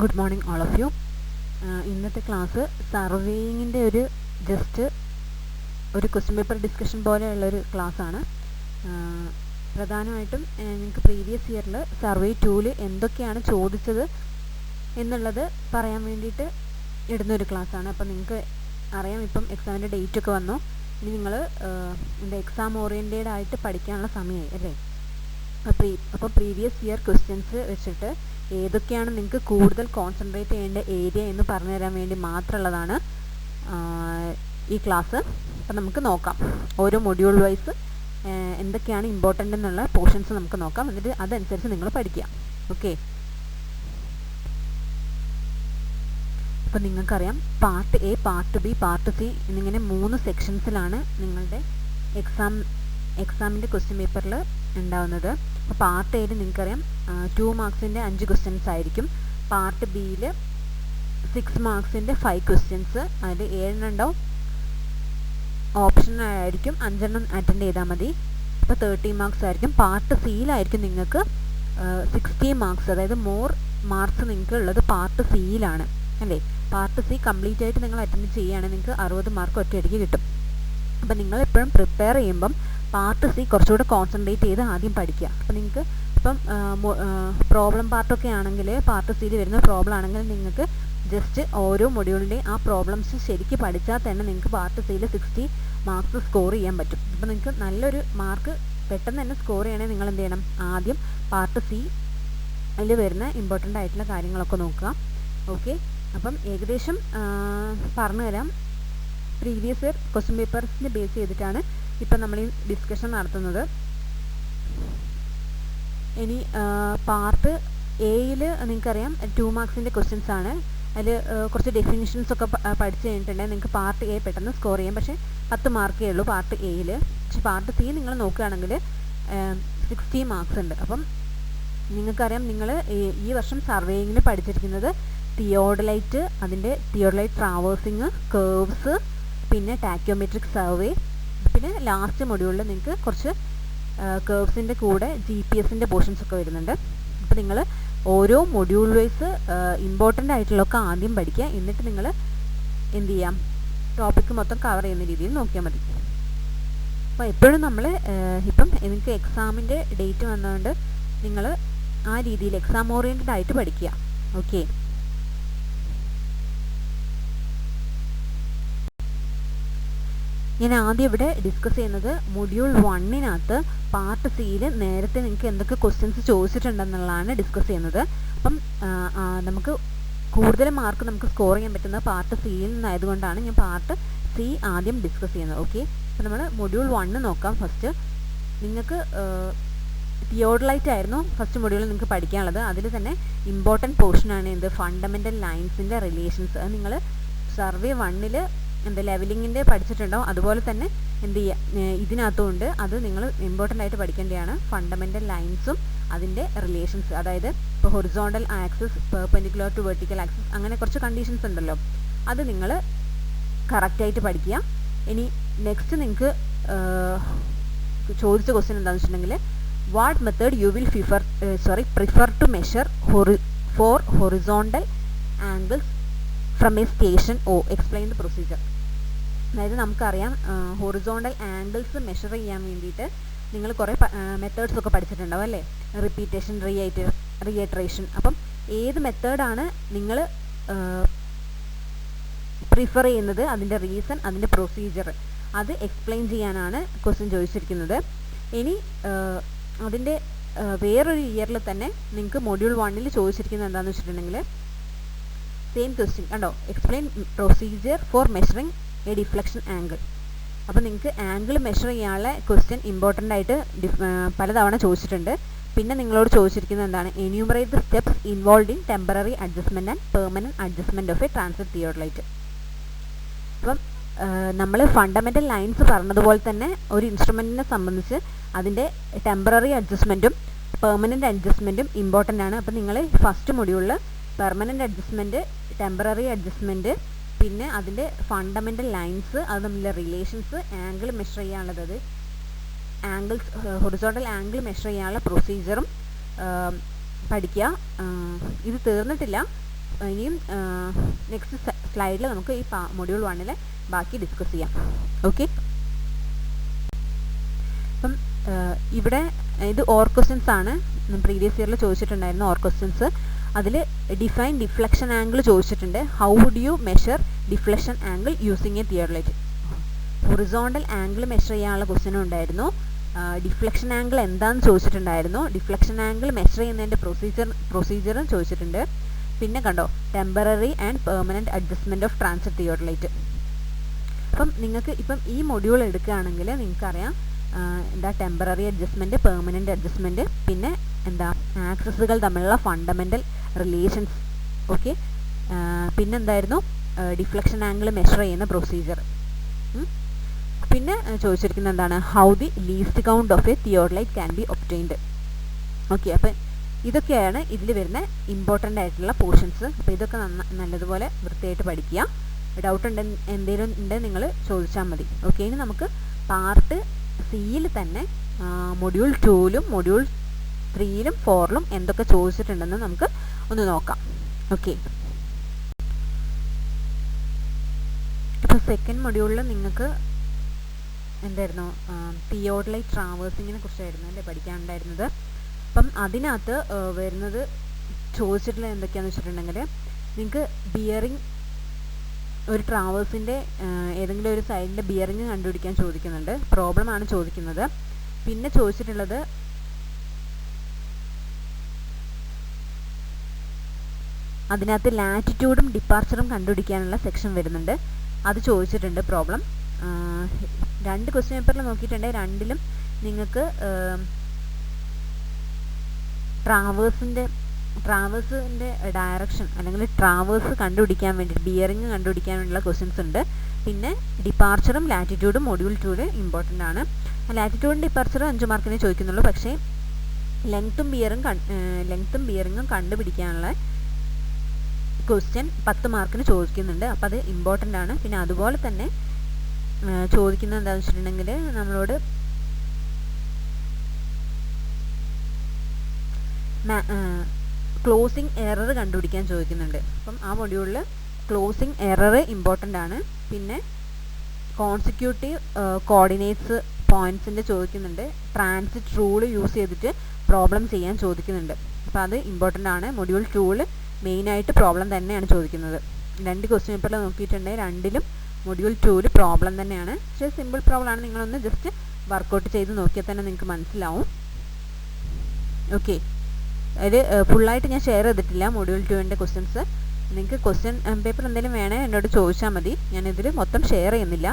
Good morning all of you. ഇന്നത്തെ class സർവേയിങ്ങിൻ്റെ just ഒരു ക്വസ്റ്റ്യൻ പേപ്പർ ഡിസ്കഷൻ പോലെയുള്ളൊരു ക്ലാസ്സാണ്. പ്രധാനമായിട്ടും നിങ്ങൾക്ക് പ്രീവിയസ് ഇയറിൽ സർവേ 2-ൽ എന്തൊക്കെയാണ് ചോദിച്ചത് എന്നുള്ളത് പറയാൻ വേണ്ടിയിട്ട് ഇടുന്നൊരു ക്ലാസ്സാണ്. അപ്പോൾ നിങ്ങൾക്ക് അറിയാം, ഇപ്പം എക്സാമിൻ്റെ ഡേറ്റൊക്കെ വന്നു. ഇനി നിങ്ങൾ എക്സാം ഓറിയൻറ്റഡ് ആയിട്ട് പഠിക്കാനുള്ള സമയമായി അല്ലേ. അപ്പോൾ പ്രീവിയസ് ഇയർ ക്വസ്റ്റ്യൻസ് വെച്ചിട്ട് ഏതൊക്കെയാണ് നിങ്ങൾക്ക് കൂടുതൽ കോൺസെൻട്രേറ്റ് ചെയ്യേണ്ട ഏരിയ എന്ന് പറഞ്ഞു തരാൻ വേണ്ടി മാത്രമുള്ളതാണ് ഈ ക്ലാസ്. അപ്പം നമുക്ക് നോക്കാം, ഓരോ മൊഡ്യൂൾ വൈസ് എന്തൊക്കെയാണ് ഇമ്പോർട്ടൻ്റ് എന്നുള്ള പോർഷൻസ് നമുക്ക് നോക്കാം. എന്നിട്ട് അതനുസരിച്ച് നിങ്ങൾ പഠിക്കുക. ഓക്കെ, അപ്പം നിങ്ങൾക്കറിയാം part A, part B, part C എന്നിങ്ങനെ 3 സെക്ഷൻസിലാണ് നിങ്ങളുടെ എക്സാമിൻ്റെ ക്വസ്റ്റ്യൻ പേപ്പറിൽ ഉണ്ടാവുന്നത്. അപ്പോൾ പാർട്ട് എയിൽ നിങ്ങൾക്കറിയാം 2 മാർക്സിൻ്റെ 5 ക്വസ്റ്റ്യൻസ് ആയിരിക്കും. പാർട്ട് ബിയിൽ 6 മാർക്സിൻ്റെ 5 ക്വസ്റ്റ്യൻസ്, അതിൽ 7 ഉണ്ടാവും ഓപ്ഷൻ ആയിരിക്കും, 5 അറ്റൻഡ് ചെയ്താൽ മതി. അപ്പോൾ 30 മാർക്സ് ആയിരിക്കും. പാർട്ട് സിയിലായിരിക്കും നിങ്ങൾക്ക് 60 മാർക്സ്, അതായത് മോർ മാർക്സ് നിങ്ങൾക്ക് ഉള്ളത് പാർട്ട് സിയിലാണ് അല്ലേ. പാർട്ട് സി കംപ്ലീറ്റ് ആയിട്ട് നിങ്ങൾ അറ്റൻഡ് ചെയ്യുകയാണെങ്കിൽ നിങ്ങൾക്ക് 60 മാർക്ക് ഒറ്റയടിക്ക് കിട്ടും. അപ്പം നിങ്ങൾ എപ്പോഴും പ്രിപ്പയർ ചെയ്യുമ്പം പാർട്ട് സി കുറച്ചുകൂടെ കോൺസെൻട്രേറ്റ് ചെയ്ത് ആദ്യം പഠിക്കുക. അപ്പം നിങ്ങൾക്ക് ഇപ്പം പ്രോബ്ലം പാർട്ടൊക്കെ ആണെങ്കിൽ, പാർട്ട് സിയിൽ വരുന്ന പ്രോബ്ലം ആണെങ്കിൽ നിങ്ങൾക്ക് ജസ്റ്റ് ഓരോ മൊഡ്യൂളിൻ്റെയും ആ പ്രോബ്ലംസ് ശരിക്കും പഠിച്ചാൽ തന്നെ നിങ്ങൾക്ക് പാർട്ട് സിയിൽ 60 മാർക്സ് സ്കോർ ചെയ്യാൻ പറ്റും. അപ്പം നിങ്ങൾക്ക് നല്ലൊരു മാർക്ക് പെട്ടെന്ന് തന്നെ സ്കോർ ചെയ്യണമെങ്കിൽ നിങ്ങൾ എന്ത് ചെയ്യണം, ആദ്യം പാർട്ട് സി അതിൽ വരുന്ന ഇമ്പോർട്ടൻ്റ് ആയിട്ടുള്ള കാര്യങ്ങളൊക്കെ നോക്കുക. ഓക്കെ, അപ്പം ഏകദേശം പറഞ്ഞു തരാം. പ്രീവിയസ് ഇയർ ക്വസ്റ്റ്യൻ പേപ്പേഴ്സിനെ ബേസ് ചെയ്തിട്ടാണ് ഇപ്പം നമ്മൾ ഈ ഡിസ്കഷൻ നടത്തുന്നത്. ഇനി പാർട്ട് എയിൽ നിങ്ങൾക്കറിയാം 2 മാർക്സിൻ്റെ ക്വസ്റ്റ്യൻസ് ആണ്. അതിൽ കുറച്ച് ഡെഫിനിഷൻസ് ഒക്കെ പഠിച്ചു കഴിഞ്ഞിട്ടുണ്ടെങ്കിൽ നിങ്ങൾക്ക് പാർട്ട് എ പെട്ടെന്ന് സ്കോർ ചെയ്യാം. പക്ഷേ 10 മാർക്കേ ഉള്ളൂ പാർട്ട് എയിൽ. പക്ഷേ പാർട്ട് സി നിങ്ങൾ നോക്കുകയാണെങ്കിൽ 60 മാർക്സ് ഉണ്ട്. അപ്പം നിങ്ങൾക്കറിയാം, നിങ്ങൾ ഈ വർഷം സർവേയിങ്ങിൽ പഠിച്ചിരിക്കുന്നത് തിയോഡലൈറ്റ്, അതിൻ്റെ തിയോഡലൈറ്റ് ട്രാവേഴ്സിങ്, കേർവ്സ്, പിന്നെ ടാക്യോമെട്രിക് സർവേ, പിന്നെ ലാസ്റ്റ് മൊഡ്യൂളിൽ നിങ്ങൾക്ക് കുറച്ച് കേർവ്സിൻ്റെ കൂടെ GPS-ൻ്റെ പോർഷൻസ് ഒക്കെ വരുന്നുണ്ട്. അപ്പോൾ നിങ്ങൾ ഓരോ മൊഡ്യൂൾ വൈസ് ഇമ്പോർട്ടൻ്റ് ആയിട്ടുള്ളതൊക്കെ ആദ്യം പഠിക്കുക. എന്നിട്ട് നിങ്ങൾ എന്ത് ചെയ്യാം, ടോപ്പിക്ക് മൊത്തം കവർ ചെയ്യുന്ന രീതിയിൽ നോക്കിയാൽ മതി. അപ്പോൾ എപ്പോഴും നമ്മൾ ഇപ്പം നിങ്ങൾക്ക് എക്സാമിൻ്റെ ഡേറ്റ് വന്നതുകൊണ്ട് നിങ്ങൾ ആ രീതിയിൽ എക്സാം ഓറിയൻറ്റഡ് ആയിട്ട് പഠിക്കുക. ഓക്കെ, ഞാൻ ആദ്യം ഇവിടെ ഡിസ്കസ് ചെയ്യുന്നത് മൊഡ്യൂൾ 1-നകത്ത് പാർട്ട് സിയിൽ നേരത്തെ നിങ്ങൾക്ക് എന്തൊക്കെ ക്വസ്റ്റ്യൻസ് ചോദിച്ചിട്ടുണ്ടെന്നുള്ളതാണ് ഡിസ്കസ് ചെയ്യുന്നത്. അപ്പം നമുക്ക് കൂടുതൽ മാർക്ക് നമുക്ക് സ്കോർ ചെയ്യാൻ പറ്റുന്ന പാർട്ട് സിയിൽ നിന്നായതുകൊണ്ടാണ് ഞാൻ പാർട്ട് സി ആദ്യം ഡിസ്കസ് ചെയ്യുന്നത്. ഓക്കെ, അപ്പം നമ്മൾ മൊഡ്യൂൾ 1 നോക്കാം. ഫസ്റ്റ് നിങ്ങൾക്ക് തിയോഡലൈറ്റ് ആയിരുന്നു ഫസ്റ്റ് മൊഡ്യൂളിൽ നിങ്ങൾക്ക് പഠിക്കാനുള്ളത്. അതിൽ തന്നെ ഇമ്പോർട്ടൻറ്റ് പോർഷനാണ് എന്ത്, ഫണ്ടമെൻ്റൽ ലൈൻസിൻ്റെ റിലേഷൻസ്. അത് നിങ്ങൾ സർവേ 1-ൽ ലെവലിങ്ങിൻ്റെ പഠിച്ചിട്ടുണ്ടാവും. അതുപോലെ തന്നെ എന്ത് ചെയ്യുക, ഇതിനകത്തുകൊണ്ട് അത് നിങ്ങൾ ഇമ്പോർട്ടൻ്റ് ആയിട്ട് പഠിക്കേണ്ടതാണ്. ഫണ്ടമെൻ്റൽ ലൈൻസും അതിൻ്റെ റിലേഷൻസ്, അതായത് ഇപ്പോൾ horizontal axis, perpendicular to vertical axis, അങ്ങനെ കുറച്ച് കണ്ടീഷൻസ് ഉണ്ടല്ലോ, അത് നിങ്ങൾ കറക്റ്റായിട്ട് പഠിക്കുക. ഇനി നെക്സ്റ്റ് നിങ്ങൾക്ക് ചോദിച്ച ക്വസ്റ്റ്യൻ എന്താണെന്ന് വെച്ചിട്ടുണ്ടെങ്കിൽ, what method you will prefer to measure for horizontal angles from a station O, explain the procedure. അതായത് നമുക്കറിയാം ഹൊറിസോണ്ടൽ ആംഗിൾസ് മെഷർ ചെയ്യാൻ വേണ്ടിയിട്ട് നിങ്ങൾ കുറേ മെത്തേഡ്സ് ഒക്കെ പഠിച്ചിട്ടുണ്ടാവും അല്ലേ. റിപ്പീറ്റേഷൻ, റിയേറ്ററേഷൻ. അപ്പം ഏത് മെത്തേഡാണ് നിങ്ങൾ പ്രിഫർ ചെയ്യുന്നത്, അതിൻ്റെ റീസൺ, അതിൻ്റെ പ്രൊസീജിയർ, അത് എക്സ്പ്ലെയിൻ ചെയ്യാനാണ് ക്വസ്റ്റ്യൻ ചോദിച്ചിരിക്കുന്നത്. ഇനി അതിൻ്റെ വേറൊരു ഇയറിൽ തന്നെ നിങ്ങൾക്ക് മൊഡ്യൂൾ 1-ൽ ചോദിച്ചിരിക്കുന്നത് എന്താണെന്ന് വെച്ചിട്ടുണ്ടെങ്കിൽ, സെയിം ക്വസ്റ്റ്യൻ കണ്ടോ, explain procedure for measuring A deflection angle. അപ്പോൾ നിങ്ങൾക്ക് ആംഗിൾ മെഷർ ചെയ്യാനുള്ള ക്വസ്റ്റ്യൻ ഇമ്പോർട്ടൻ്റ് ആയിട്ട് പലതവണ ചോദിച്ചിട്ടുണ്ട്. പിന്നെ നിങ്ങളോട് ചോദിച്ചിരിക്കുന്നത് എന്താണ്, enumerate the steps involve in temporary adjustment and permanent adjustment of A transit theodolite. അപ്പം നമ്മൾ ഫണ്ടമെൻ്റൽ ലൈൻസ് പറഞ്ഞതുപോലെ തന്നെ ഒരു ഇൻസ്ട്രുമെൻറ്റിനെ സംബന്ധിച്ച് അതിൻ്റെ ടെമ്പററി അഡ്ജസ്റ്റ്മെൻറ്റും പെർമനൻറ്റ് അഡ്ജസ്റ്റ്മെൻറ്റും ഇമ്പോർട്ടൻ്റ് ആണ്. അപ്പം നിങ്ങൾ ഫസ്റ്റ് മൊഡ്യൂളിൽ പെർമനൻറ്റ് അഡ്ജസ്റ്റ്മെൻറ്റ്, ടെമ്പററി അഡ്ജസ്റ്റ്മെൻറ്റ്, പിന്നെ അതിൻ്റെ ഫണ്ടമെൻ്റൽ ലൈൻസ്, അത് തമ്മിലുള്ള റിലേഷൻസ്, ആംഗിൾ മെഷർ ചെയ്യാനുള്ളത്, അത് ആംഗിൾസ്, ഹൊറിസോണ്ടൽ ആംഗിൾ മെഷർ ചെയ്യാനുള്ള പ്രൊസീജിയറും പഠിക്കുക. ഇത് തീർന്നിട്ടില്ല. ഇനിയും നെക്സ്റ്റ് സ്ലൈഡിൽ നമുക്ക് ഈ മൊഡ്യൂൾ 1 ബാക്കി ഡിസ്കസ് ചെയ്യാം. ഓക്കെ, അപ്പം ഇവിടെ ഇത് ഓർ ക്വസ്റ്റ്യൻസ് ആണ്. പ്രീവിയസ് ഇയറിൽ ചോദിച്ചിട്ടുണ്ടായിരുന്നു ഓർ ക്വസ്റ്റ്യൻസ്. അതിൽ ഡിഫൈൻ ഡിഫ്ലക്ഷൻ ആംഗിൾ ചോദിച്ചിട്ടുണ്ട്. How would you measure deflection angle using a theodolite? Horizontal angle measure ചെയ്യാനുള്ള ക്വസ്റ്റ്യനും ഉണ്ടായിരുന്നു. ഡിഫ്ലക്ഷൻ ആംഗിൾ എന്താണെന്ന് ചോദിച്ചിട്ടുണ്ടായിരുന്നു. ഡിഫ്ലക്ഷൻ ആംഗിൾ മെഷർ ചെയ്യുന്നതിൻ്റെ പ്രൊസീജിയറും ചോദിച്ചിട്ടുണ്ട്. പിന്നെ കണ്ടോ, temporary and permanent adjustment of transit theodolite. അപ്പം നിങ്ങൾക്ക് ഇപ്പം ഈ മൊഡ്യൂൾ എടുക്കുകയാണെങ്കിൽ നിങ്ങൾക്കറിയാം എന്താ ടെമ്പററി അഡ്ജസ്റ്റ്മെൻറ്റ്, പെർമനൻറ്റ് അഡ്ജസ്റ്റ്മെൻറ്റ്, പിന്നെ എന്താ ആക്സസുകൾ തമ്മിലുള്ള ഫണ്ടമെൻ്റൽ റിലേഷൻസ്. ഓക്കെ, പിന്നെന്തായിരുന്നു ഡിഫ്ലക്ഷൻ ആംഗിൾ മെഷർ ചെയ്യുന്ന പ്രൊസീജിയർ. പിന്നെ ചോദിച്ചിരിക്കുന്നത് എന്താണ്, how the least count of a theodolite can be obtained. Okay, അപ്പം ഇതൊക്കെയാണ് ഇതിൽ വരുന്ന ഇമ്പോർട്ടൻ്റ് ആയിട്ടുള്ള പോർഷൻസ്. അപ്പോൾ ഇതൊക്കെ നല്ലതുപോലെ വൃത്തിയായിട്ട് പഠിക്കുക. ഡൗട്ട് എന്തെങ്കിലും ഉണ്ടെങ്കിൽ നിങ്ങൾ ചോദിച്ചാൽ മതി. ഓക്കെ, ഇനി നമുക്ക് പാർട്ട് സിയിൽ തന്നെ മൊഡ്യൂൾ 2ലും മൊഡ്യൂൾ 3ലും 4ലും എന്തൊക്കെ ചോദിച്ചിട്ടുണ്ടെന്ന് നമുക്ക് ഒന്ന് നോക്കാം. ഓക്കെ, ഇപ്പോൾ സെക്കൻഡ് മൊഡ്യൂളിൽ നിങ്ങൾക്ക് എന്തായിരുന്നു, തിയോഡലൈറ്റ് ട്രാവേഴ്സിങ്ങിനെ കുറിച്ചായിരുന്നു അല്ലേ പഠിക്കാനുണ്ടായിരുന്നത്. അപ്പം അതിനകത്ത് വരുന്നത് ചോദിച്ചിട്ടുള്ള എന്തൊക്കെയാണെന്ന് വെച്ചിട്ടുണ്ടെങ്കിൽ, നിങ്ങൾക്ക് ബിയറിംഗ്, ഒരു ട്രാവേഴ്സിൻ്റെ ഏതെങ്കിലും ഒരു സൈഡിൻ്റെ ബിയറിംഗ് കണ്ടുപിടിക്കാൻ ചോദിക്കുന്നുണ്ട്. പ്രോബ്ലമാണ് ചോദിക്കുന്നത്. പിന്നെ ചോദിച്ചിട്ടുള്ളത് അതിനകത്ത് ലാറ്റിറ്റ്യൂഡും ഡിപ്പാർച്ചറും കണ്ടുപിടിക്കാനുള്ള സെക്ഷൻ വരുന്നുണ്ട്. അത് ചോദിച്ചിട്ടുണ്ട് പ്രോബ്ലം. 2 ക്വസ്റ്റ്യൻ പേപ്പറിൽ നോക്കിയിട്ടുണ്ട്. 2ലും നിങ്ങൾക്ക് ട്രാവേഴ്സിൻ്റെ ഡയറക്ഷൻ അല്ലെങ്കിൽ ട്രാവേഴ്സ് കണ്ടുപിടിക്കാൻ വേണ്ടി, ബിയറിംഗ് കണ്ടുപിടിക്കാൻ വേണ്ടിയുള്ള ക്വസ്റ്റ്യൻസ് ഉണ്ട്. പിന്നെ ഡിപ്പാർച്ചറും ലാറ്റിറ്റ്യൂഡും മൊഡ്യൂൾ 2 ഇമ്പോർട്ടൻ്റ് ആണ്. ലാറ്റിറ്റ്യൂഡും ഡിപ്പാർച്ചറും 5 മാർക്കിനെ ചോദിക്കുന്നുള്ളൂ. പക്ഷേ ലെങ്ത്തും ബിയറിങ്ങും കണ്ടുപിടിക്കാനുള്ള ക്വസ്റ്റ്യൻ 10 മാർക്കിന് ചോദിക്കുന്നുണ്ട്. അപ്പോൾ അത് ഇമ്പോർട്ടൻ്റ് ആണ്. പിന്നെ അതുപോലെ തന്നെ ചോദിക്കുന്നത് എന്താണെന്ന് വെച്ചിട്ടുണ്ടെങ്കിൽ, നമ്മളോട് ക്ലോസിങ് എറർ കണ്ടുപിടിക്കാൻ ചോദിക്കുന്നുണ്ട്. അപ്പം ആ മൊഡ്യൂളിൽ ക്ലോസിങ് എറർ ഇമ്പോർട്ടൻ്റ് ആണ്. പിന്നെ കോൺസിക്യൂട്ടീവ് കോർഡിനേറ്റ്സ് പോയിൻറ്റ്സിൻ്റെ ചോദിക്കുന്നുണ്ട്. ട്രാൻസിറ്റ് റൂൾ യൂസ് ചെയ്തിട്ട് പ്രോബ്ലം ചെയ്യാൻ ചോദിക്കുന്നുണ്ട്. അപ്പോൾ അത് ഇമ്പോർട്ടൻ്റ് ആണ്. മൊഡ്യൂൾ 2ൽ മെയിനായിട്ട് പ്രോബ്ലം തന്നെയാണ് ചോദിക്കുന്നത്. 2 ക്വസ്റ്റ്യൻ പേപ്പറിൽ നോക്കിയിട്ടുണ്ടെങ്കിൽ 2ലും മൊഡ്യൂൾ 2ൽ പ്രോബ്ലം തന്നെയാണ്. പക്ഷേ സിമ്പിൾ പ്രോബ്ലം ആണ്. നിങ്ങളൊന്ന് ജസ്റ്റ് വർക്കൗട്ട് ചെയ്ത് നോക്കിയാൽ തന്നെ നിങ്ങൾക്ക് മനസ്സിലാവും. ഓക്കെ, അതിൽ ഫുള്ളായിട്ട് ഞാൻ ഷെയർ ചെയ്തിട്ടില്ല മൊഡ്യൂൾ 2ൻ്റെ ക്വസ്റ്റ്യൻസ്. നിങ്ങൾക്ക് ക്വസ്റ്റ്യൻ പേപ്പർ എന്തെങ്കിലും വേണേൽ എന്നോട് ചോദിച്ചാൽ മതി. ഞാനിതിൽ മൊത്തം ഷെയർ ചെയ്യുന്നില്ല.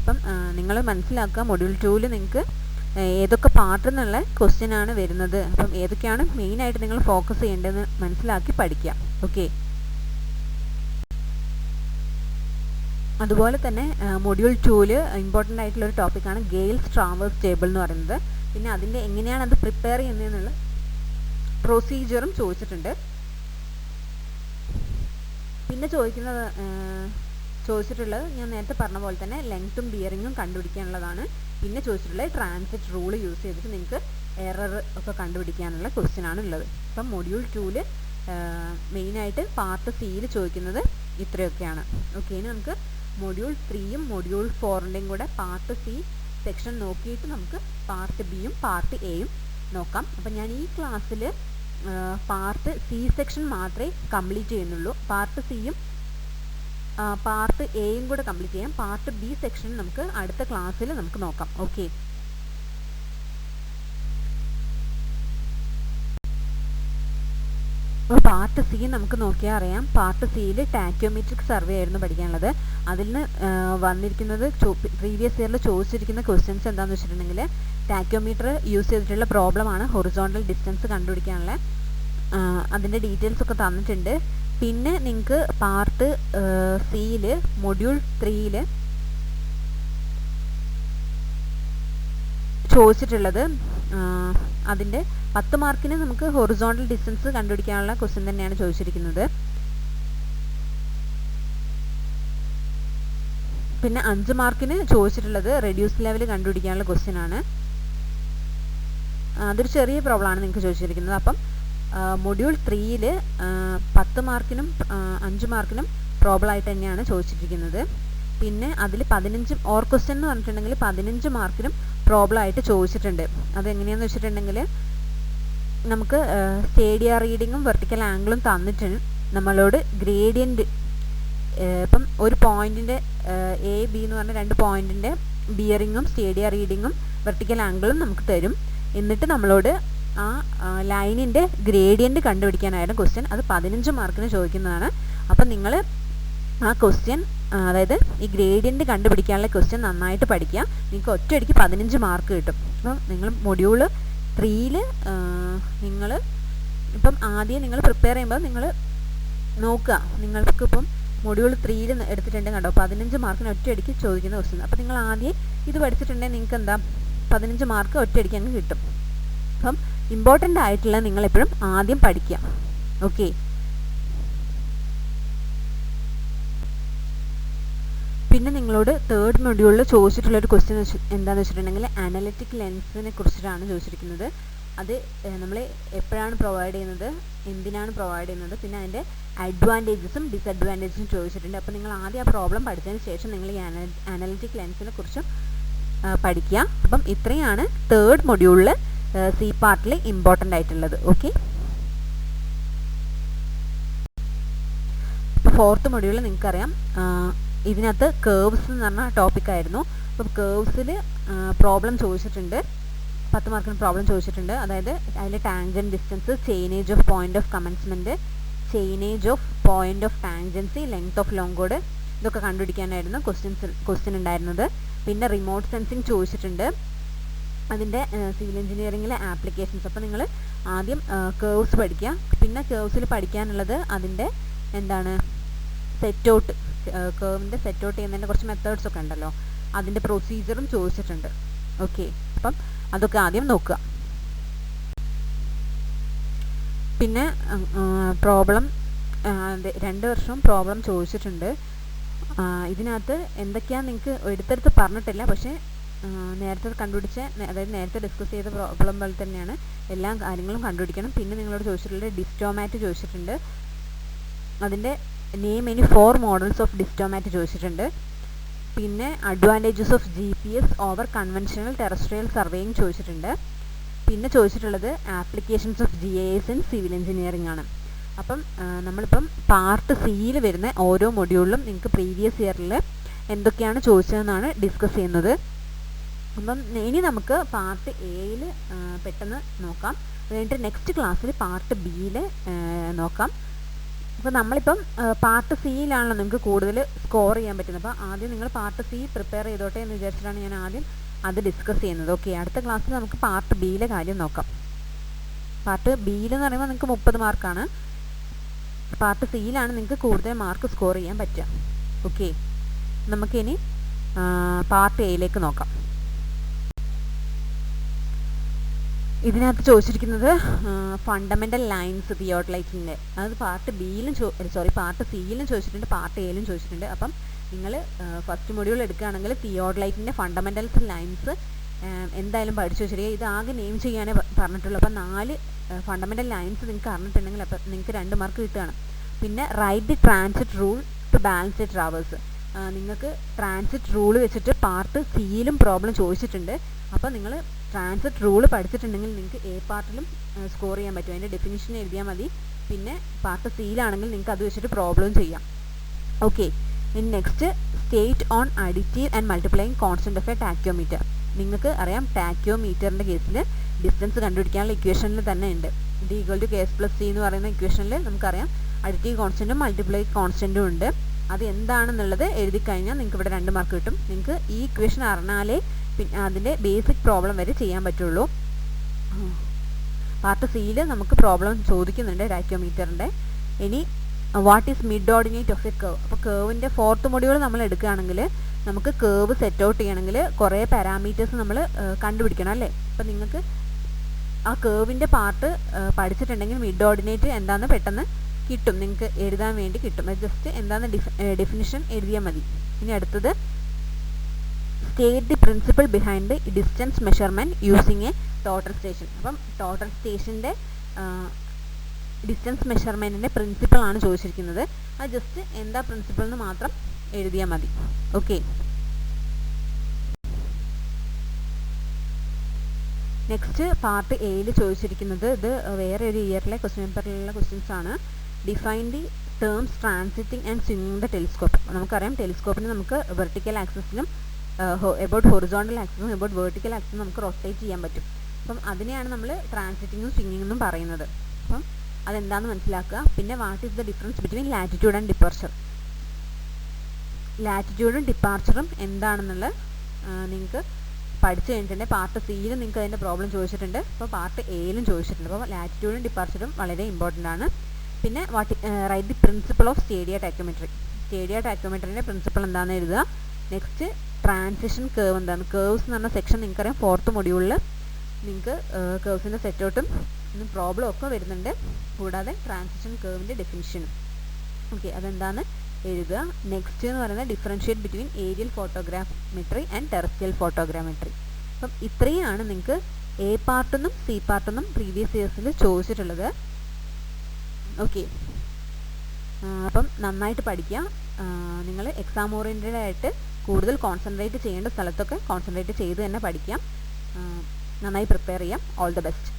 ഇപ്പം നിങ്ങൾ മനസ്സിലാക്കുക, മൊഡ്യൂൾ 2ൽ നിങ്ങൾക്ക് ഏതൊക്കെ പാർട്ടിൽ നിന്നുള്ള ക്വസ്റ്റ്യൻ ആണ് വരുന്നത്, അപ്പം ഏതൊക്കെയാണ് മെയിനായിട്ട് നിങ്ങൾ ഫോക്കസ് ചെയ്യേണ്ടതെന്ന് മനസ്സിലാക്കി പഠിക്കുക. ഓക്കെ, അതുപോലെ തന്നെ മൊഡ്യൂൾ 2ൽ ഇമ്പോർട്ടൻ്റ് ആയിട്ടുള്ള ഒരു ടോപ്പിക്കാണ് ഗെയിൽസ് ട്രാവേഴ്സ് ടേബിൾ എന്ന് പറയുന്നത്. പിന്നെ അതിൻ്റെ എങ്ങനെയാണ് അത് പ്രിപ്പയർ ചെയ്യുന്നതെന്നുള്ള പ്രൊസീജിയറും ചോദിച്ചിട്ടുണ്ട്. പിന്നെ ചോദിച്ചിട്ടുള്ളത് ഞാൻ നേരത്തെ പറഞ്ഞ പോലെ തന്നെ ലെങ്ത്തും ബിയറിങ്ങും കണ്ടുപിടിക്കാനുള്ളതാണ്. പിന്നെ ചോദിച്ചിട്ടുള്ളത് ട്രാൻസിറ്റ് റൂൾ യൂസ് ചെയ്തിട്ട് നിങ്ങൾക്ക് എറർ ഒക്കെ കണ്ടുപിടിക്കാനുള്ള ക്വസ്റ്റ്യൻ ആണ് ഉള്ളത്. അപ്പം മൊഡ്യൂൾ 2ൽ മെയിനായിട്ട് പാർട്ട് സിയിൽ ചോദിക്കുന്നത് ഇത്രയൊക്കെയാണ്. ഓക്കെ, ഇനി നമുക്ക് മൊഡ്യൂൾ 3യും മൊഡ്യൂൾ 4ൻ്റെയും കൂടെ പാർട്ട് സി സെക്ഷൻ നോക്കിയിട്ട് നമുക്ക് പാർട്ട് ബിയും പാർട്ട് എയും നോക്കാം. അപ്പം ഞാൻ ഈ ക്ലാസ്സിൽ പാർട്ട് സി സെക്ഷൻ മാത്രമേ കംപ്ലീറ്റ് ചെയ്യുന്നുള്ളൂ. പാർട്ട് സിയും പാർട്ട് എയും കൂടെ കംപ്ലീറ്റ് ചെയ്യാം. പാർട്ട് ബി സെക്ഷൻ നമുക്ക് അടുത്ത ക്ലാസ്സിൽ നമുക്ക് നോക്കാം. ഓക്കെ, പാർട്ട് സി നമുക്ക് നോക്കിയാൽ അറിയാം. പാർട്ട് സിയിൽ ടാക്യോമെട്രിക് സർവേ ആയിരുന്നു പഠിക്കാനുള്ളത്. അതിൽ നിന്ന് വന്നിരിക്കുന്നത് പ്രീവിയസ് ഇയറിൽ ചോദിച്ചിരിക്കുന്ന ക്വസ്റ്റ്യൻസ് എന്താണെന്ന് വെച്ചിട്ടുണ്ടെങ്കിൽ, ടാക്യോമീറ്റർ യൂസ് ചെയ്തിട്ടുള്ള പ്രോബ്ലമാണ് ഹൊറിസോണ്ടൽ ഡിസ്റ്റൻസ് കണ്ടുപിടിക്കാനുള്ള. അതിൻ്റെ ഡീറ്റെയിൽസ് ഒക്കെ തന്നിട്ടുണ്ട്. പിന്നെ നിങ്ങൾക്ക് പാർട്ട് സിയിൽ മൊഡ്യൂൾ 3ൽ ചോദിച്ചിട്ടുള്ളത് അതിൻ്റെ 10 മാർക്കിന് നമുക്ക് ഹൊറിസോണ്ടൽ ഡിസ്റ്റൻസ് കണ്ടുപിടിക്കാനുള്ള ക്വസ്റ്റ്യൻ തന്നെയാണ് ചോദിച്ചിരിക്കുന്നത്. പിന്നെ 5 മാർക്കിന് ചോദിച്ചിട്ടുള്ളത് റെഡ്യൂസ് ലെവൽ കണ്ടുപിടിക്കാനുള്ള ക്വസ്റ്റ്യൻ ആണ്. അതൊരു ചെറിയ പ്രോബ്ലം ആണ് നിങ്ങൾക്ക് ചോദിച്ചിരിക്കുന്നത്. അപ്പം മൊഡ്യൂൾ 3-ൽ 10 മാർക്കിനും 5 മാർക്കിനും പ്രോബ്ലം ആയിട്ട് തന്നെയാണ് ചോദിച്ചിരിക്കുന്നത്. പിന്നെ അതിൽ 15 ഓർ ക്വസ്റ്റ്യൻ എന്ന് പറഞ്ഞിട്ടുണ്ടെങ്കിൽ 15 മാർക്കിനും പ്രോബ്ലം ആയിട്ട് ചോദിച്ചിട്ടുണ്ട്. അതെങ്ങനെയാണെന്ന് വെച്ചിട്ടുണ്ടെങ്കിൽ നമുക്ക് സ്റ്റേഡിയ റീഡിങ്ങും വെർട്ടിക്കൽ ആംഗിളും തന്നിട്ട് നമ്മളോട് ഗ്രേഡിയൻറ്റ് ഇപ്പം ഒരു പോയിൻറ്റിൻ്റെ എ ബി എന്ന് പറഞ്ഞ 2 പോയിൻറ്റിൻ്റെ ബിയറിങ്ങും സ്റ്റേഡിയ റീഡിങ്ങും വെർട്ടിക്കൽ ആംഗിളും നമുക്ക് തരും. എന്നിട്ട് നമ്മളോട് ആ ലൈനിൻ്റെ ഗ്രേഡിയൻറ്റ് കണ്ടുപിടിക്കാനായിരുന്നു ക്വസ്റ്റ്യൻ. അത് 15 മാർക്കിന് ചോദിക്കുന്നതാണ്. അപ്പം നിങ്ങൾ ആ ക്വസ്റ്റ്യൻ, അതായത് ഈ ഗ്രേഡിയൻറ്റ് കണ്ടുപിടിക്കാനുള്ള ക്വസ്റ്റ്യൻ നന്നായിട്ട് പഠിക്കുക. നിങ്ങൾക്ക് ഒറ്റയടിക്ക് 15 മാർക്ക് കിട്ടും. അപ്പം നിങ്ങൾ മൊഡ്യൂൾ 3-ൽ നിങ്ങൾ ഇപ്പം ആദ്യം നിങ്ങൾ പ്രിപ്പയർ ചെയ്യുമ്പോൾ നിങ്ങൾ നോക്കുക, നിങ്ങൾക്കിപ്പം മൊഡ്യൂൾ 3-ൽ എടുത്തിട്ടുണ്ടെങ്കിൽ കണ്ടോ 15 മാർക്കിന് ഒറ്റയടിക്ക് ചോദിക്കുന്ന ക്വസ്റ്റ്യൻ. അപ്പോൾ നിങ്ങൾ ആദ്യം ഇത് പഠിച്ചിട്ടുണ്ടെങ്കിൽ നിങ്ങൾക്ക് എന്താ 15 മാർക്ക് ഒറ്റയടിക്ക് അങ്ങ് കിട്ടും. അപ്പം ഇമ്പോർട്ടൻ്റ് ആയിട്ടുള്ള നിങ്ങളെപ്പോഴും ആദ്യം പഠിക്കുക. ഓക്കെ, പിന്നെ നിങ്ങളോട് 3rd മൊഡ്യൂളിൽ ചോദിച്ചിട്ടുള്ളൊരു ക്വസ്റ്റ്യൻ എന്താണെന്ന് വെച്ചിട്ടുണ്ടെങ്കിൽ അനലിറ്റിക് ലെൻസിനെ കുറിച്ചിട്ടാണ് ചോദിച്ചിരിക്കുന്നത്. അത് നമ്മൾ എപ്പോഴാണ് പ്രൊവൈഡ് ചെയ്യുന്നത്, എന്തിനാണ് പ്രൊവൈഡ് ചെയ്യുന്നത്, പിന്നെ അതിൻ്റെ അഡ്വാൻറ്റേജസും ഡിസഡ്വാൻറ്റേജസും ചോദിച്ചിട്ടുണ്ട്. അപ്പോൾ നിങ്ങൾ ആദ്യം ആ പ്രോബ്ലം പഠിച്ചതിന് ശേഷം നിങ്ങൾ ഈ അനലിറ്റിക് ലെൻസിനെ കുറിച്ചും പഠിക്കുക. അപ്പം ഇത്രയാണ് 3rd മൊഡ്യൂളിൽ സി പാർട്ടിൽ ഇമ്പോർട്ടൻ്റ് ആയിട്ടുള്ളത്. ഓക്കെ, ഇപ്പോൾ 4th മൊഡ്യൂളിൽ നിങ്ങൾക്കറിയാം ഇതിനകത്ത് കേർവ്സ് എന്ന് പറഞ്ഞ ടോപ്പിക്കായിരുന്നു. അപ്പം കേർവ്സിൽ പ്രോബ്ലം ചോദിച്ചിട്ടുണ്ട്, 10 മാർക്കിന് പ്രോബ്ലം ചോദിച്ചിട്ടുണ്ട്. അതായത് അതിൽ tangent distance, chainage of point of commencement, chainage of point of tangency, length of long chord, ഇതൊക്കെ കണ്ടുപിടിക്കാനായിരുന്നു ക്വസ്റ്റ്യൻ ഉണ്ടായിരുന്നത്. പിന്നെ റിമോട്ട് സെൻസിങ് ചോദിച്ചിട്ടുണ്ട്, അതിൻ്റെ സിവിൽ എഞ്ചിനീയറിംഗിലെ ആപ്ലിക്കേഷൻസ്. അപ്പോൾ നിങ്ങൾ ആദ്യം കേർവ്സ് പഠിക്കുക. പിന്നെ കേർവ്സിൽ പഠിക്കാനുള്ളത് അതിൻ്റെ എന്താണ് സെറ്റ് ഔട്ട്, കേർവിൻ്റെ സെറ്റ് ഔട്ട് ചെയ്യുന്നതിൻ്റെ കുറച്ച് മെത്തേഡ്സ് ഒക്കെ ഉണ്ടല്ലോ, അതിൻ്റെ പ്രൊസീജിയറും ചോദിച്ചിട്ടുണ്ട്. ഓക്കെ, അപ്പം അതൊക്കെ ആദ്യം നോക്കുക. പിന്നെ പ്രോബ്ലം 2 വർഷവും പ്രോബ്ലം ചോദിച്ചിട്ടുണ്ട്. ഇതിനകത്ത് എന്തൊക്കെയാണ് നിങ്ങൾക്ക് എടുത്തെടുത്ത് പറഞ്ഞിട്ടില്ല, പക്ഷേ നേരത്തെ കണ്ടുപിടിച്ച, അതായത് നേരത്തെ ഡിസ്കസ് ചെയ്ത പ്രോബ്ലം പോലെ തന്നെയാണ് എല്ലാ കാര്യങ്ങളും കണ്ടുപിടിക്കണം. പിന്നെ നിങ്ങളോട് ചോദിച്ചിട്ടുള്ളത് ഡിസ്റ്റോമാറ്റ് ചോദിച്ചിട്ടുണ്ട്, അതിൻ്റെ name any 4 models of distomat ചോദിച്ചിട്ടുണ്ട്. പിന്നെ advantages of GPS over conventional terrestrial surveying ചോദിച്ചിട്ടുണ്ട്. പിന്നെ ചോദിച്ചിട്ടുള്ളത് applications of GIS in civil engineering ആണ്. അപ്പം നമ്മളിപ്പം പാർട്ട് സിയിൽ വരുന്ന ഓരോ മൊഡ്യൂളിലും നിങ്ങൾക്ക് പ്രീവിയസ് ഇയറിൽ എന്തൊക്കെയാണ് ചോദിച്ചതെന്നാണ് ഡിസ്കസ് ചെയ്യുന്നത്. അപ്പം ഇനി നമുക്ക് പാർട്ട് എയിൽ പെട്ടെന്ന് നോക്കാം, എന്നിട്ട് നെക്സ്റ്റ് ക്ലാസ്സിൽ പാർട്ട് ബിയിൽ നോക്കാം. അപ്പോൾ നമ്മളിപ്പം പാർട്ട് സിയിലാണല്ലോ നിങ്ങൾക്ക് കൂടുതൽ സ്കോർ ചെയ്യാൻ പറ്റുന്നത്. അപ്പോൾ ആദ്യം നിങ്ങൾ പാർട്ട് സി പ്രിപ്പയർ ചെയ്തോട്ടെ എന്ന് വിചാരിച്ചിട്ടാണ് ഞാൻ ആദ്യം അത് ഡിസ്കസ് ചെയ്യുന്നത്. ഓക്കെ, അടുത്ത ക്ലാസ്സിൽ നമുക്ക് പാർട്ട് ബിയിലെ കാര്യം നോക്കാം. പാർട്ട് ബിയിൽ എന്ന് പറയുമ്പോൾ നിങ്ങൾക്ക് 30 മാർക്കാണ്, പാർട്ട് സിയിലാണ് നിങ്ങൾക്ക് കൂടുതൽ മാർക്ക് സ്കോർ ചെയ്യാൻ പറ്റുക. ഓക്കെ, നമുക്കിനി പാർട്ട് എയിലേക്ക് നോക്കാം. ഇതിനകത്ത് ചോദിച്ചിരിക്കുന്നത് ഫണ്ടമെൻ്റൽ ലൈൻസ് തിയോഡലൈറ്റിൻ്റെ, അത് പാർട്ട് ബിയിലും പാർട്ട് സിയിലും ചോദിച്ചിട്ടുണ്ട്, പാർട്ട് എയിലും ചോദിച്ചിട്ടുണ്ട്. അപ്പം നിങ്ങൾ ഫസ്റ്റ് മൊഡ്യൂൾ എടുക്കുകയാണെങ്കിൽ തിയോഡലൈറ്റിൻ്റെ ഫണ്ടമെൻ്റൽസ് ലൈൻസ് എന്തായാലും പഠിച്ചു വെച്ചിരിക്കുക. ഇത് ആകെ നെയിം ചെയ്യാനേ പറഞ്ഞിട്ടുള്ളൂ. അപ്പം 4 ഫണ്ടമെൻ്റൽ ലൈൻസ് നിങ്ങൾക്ക് അറിഞ്ഞിട്ടുണ്ടെങ്കിൽ അപ്പം നിങ്ങൾക്ക് 2 മാർക്ക് കിട്ടുകയാണ്. പിന്നെ write the transit rule to balance the traverse, നിങ്ങൾക്ക് ട്രാൻസിറ്റ് റൂൾ വെച്ചിട്ട് പാർട്ട് സിയിലും പ്രോബ്ലം ചോദിച്ചിട്ടുണ്ട്. അപ്പോൾ നിങ്ങൾ ട്രാൻസിറ്റ് റൂൾ പഠിച്ചിട്ടുണ്ടെങ്കിൽ നിങ്ങൾക്ക് എ പാർട്ടിലും സ്കോർ ചെയ്യാൻ പറ്റും. അതിൻ്റെ ഡെഫിനിഷൻ എഴുതിയാൽ മതി. പിന്നെ പാർട്ട് സിയിലാണെങ്കിൽ നിങ്ങൾക്ക് അത് വെച്ചിട്ട് പ്രോബ്ലം ചെയ്യാം. ഓക്കെ, ഇനി next state on additive and multiplying constant of a tacheometer. നിങ്ങൾക്ക് അറിയാം ടാക്യോമീറ്ററിൻ്റെ കേസിൽ ഡിസ്റ്റൻസ് കണ്ടുപിടിക്കാനുള്ള ഇക്വേഷനിൽ തന്നെ ഉണ്ട്. D=KS+C എന്ന് പറയുന്ന ഇക്വേഷനിൽ നമുക്കറിയാം അഡിറ്റീവ് കോൺസ്റ്റൻറ്റും മൾട്ടിപ്ലൈ കോൺസ്റ്റൻറ്റും ഉണ്ട്. അത് എന്താണെന്നുള്ളത് എഴുതി കഴിഞ്ഞാൽ നിങ്ങൾക്ക് ഇവിടെ 2 മാർക്ക് കിട്ടും. നിങ്ങൾക്ക് ഈ ഇക്വേഷൻ അറിഞ്ഞാലേ പിന്നെ അതിൻ്റെ ബേസിക് പ്രോബ്ലം വരെ ചെയ്യാൻ പറ്റുള്ളൂ. പാർട്ട് സിയിൽ നമുക്ക് പ്രോബ്ലം ചോദിക്കുന്നുണ്ട് ടാക്യോമീറ്ററിൻ്റെ. ഇനി what is mid ordinate of A curve. അപ്പോൾ കേർവിൻ്റെ 4th മൊഡ്യൂൾ നമ്മൾ എടുക്കുകയാണെങ്കിൽ നമുക്ക് കേർവ് സെറ്റ് ഔട്ട് ചെയ്യണമെങ്കിൽ കുറേ പാരാമീറ്റേഴ്സ് നമ്മൾ കണ്ടുപിടിക്കണം അല്ലേ. അപ്പോൾ നിങ്ങൾക്ക് ആ കേർവിൻ്റെ പാർട്ട് പഠിച്ചിട്ടുണ്ടെങ്കിൽ മിഡ് ഓർഡിനേറ്റ് എന്താണെന്ന് പെട്ടെന്ന് കിട്ടും, നിങ്ങൾക്ക് എഴുതാൻ വേണ്ടി കിട്ടും. അത് ജസ്റ്റ് എന്താണെന്ന് ഡെഫിനിഷൻ എഴുതിയാൽ മതി. ഇനി അടുത്തത് state the principle behind the distance measurement using A total station. അപ്പം ടോട്ടൽ സ്റ്റേഷൻ്റെ ഡിസ്റ്റൻസ് മെഷർമെൻറ്റിൻ്റെ പ്രിൻസിപ്പിളാണ് ചോദിച്ചിരിക്കുന്നത്. അത് ജസ്റ്റ് എന്താ പ്രിൻസിപ്പിൾ എന്ന് മാത്രം എഴുതിയാൽ മതി. ഓക്കെ, നെക്സ്റ്റ് പാർട്ട് എയിൽ ചോദിച്ചിരിക്കുന്നത് ഇത് വേറെ ഒരു ഇയറിലെ ക്വസ്റ്റ്യൻ പേപ്പറിലുള്ള ക്വസ്റ്റ്യൻസ് ആണ്. Define the terms transiting and സ്വിങ്ങിങ് ദ ടെലിസ്കോപ്പ്. നമുക്കറിയാം ടെലിസ്കോപ്പിന് നമുക്ക് വെർട്ടിക്കൽ ആക്സിസിലും എബൌട്ട് ഹൊറിസോണ്ടൽ ആക്സിസും എബൌട്ട് വെർട്ടിക്കൽ ആക്സിസും നമുക്ക് റൊട്ടേറ്റ് ചെയ്യാൻ പറ്റും. അപ്പം അതിനെയാണ് നമ്മൾ ട്രാൻസിറ്റിങ്ങും സ്വിങ്ങിങ്ങും പറയുന്നത്. അപ്പം അതെന്താണെന്ന് മനസ്സിലാക്കുക. പിന്നെ what is the difference between latitude and departure. ലാറ്റിറ്റ്യൂഡും ഡിപ്പാർച്ചറും എന്താണെന്നുള്ള നിങ്ങൾക്ക് പഠിച്ചു കഴിഞ്ഞിട്ടുണ്ട്. പാർട്ട് സിയിൽ നിങ്ങൾക്ക് അതിൻ്റെ പ്രോബ്ലം ചോദിച്ചിട്ടുണ്ട്, അപ്പോൾ പാർട്ട് എയിലും ചോദിച്ചിട്ടുണ്ട്. അപ്പോൾ ലാറ്റിറ്റ്യൂഡും ഡിപ്പാർച്ചറും വളരെ ഇമ്പോർട്ടൻ്റ് ആണ്. പിന്നെ write the principle of stadia tacheometry. Stadia ടാക്യോമെട്രിൻ്റെ പ്രിൻസിപ്പിൾ എന്താണെന്ന് എഴുതുക. നെക്സ്റ്റ് ട്രാൻസിഷൻ കേർവ് എന്താണ്. കേർവ്സ് എന്ന് പറഞ്ഞ സെക്ഷൻ നിങ്ങൾക്കറിയാം 4th മൊഡ്യൂളിൽ നിങ്ങൾക്ക് കേർവ്സിൻ്റെ സെറ്റൗട്ടും പ്രോബ്ലം ഒക്കെ വരുന്നുണ്ട്. കൂടാതെ ട്രാൻസിഷൻ കേർവിൻ്റെ ഡെഫിനിഷനും. ഓക്കെ, അതെന്താണെന്ന് എഴുതുക. നെക്സ്റ്റ് എന്ന് പറയുന്നത് differentiate between aerial photogrammetry and terrestrial photogrammetry. അപ്പം ഇത്രയാണ് നിങ്ങൾക്ക് എ പാർട്ടെന്നും സി പാർട്ടെന്നും പ്രീവിയസ് ഇയേഴ്സിൽ ചോദിച്ചിട്ടുള്ളത്. ഓക്കെ, അപ്പം നന്നായിട്ട് പഠിക്കുക. നിങ്ങൾ എക്സാം ഓറിയൻറ്റഡ് ആയിട്ട് കൂടുതൽ കോൺസെൻട്രേറ്റ് ചെയ്യേണ്ട സ്ഥലത്തൊക്കെ കോൺസെൻട്രേറ്റ് ചെയ്ത് തന്നെ പഠിക്കാം. നന്നായി പ്രിപ്പയർ ചെയ്യാം. All the best.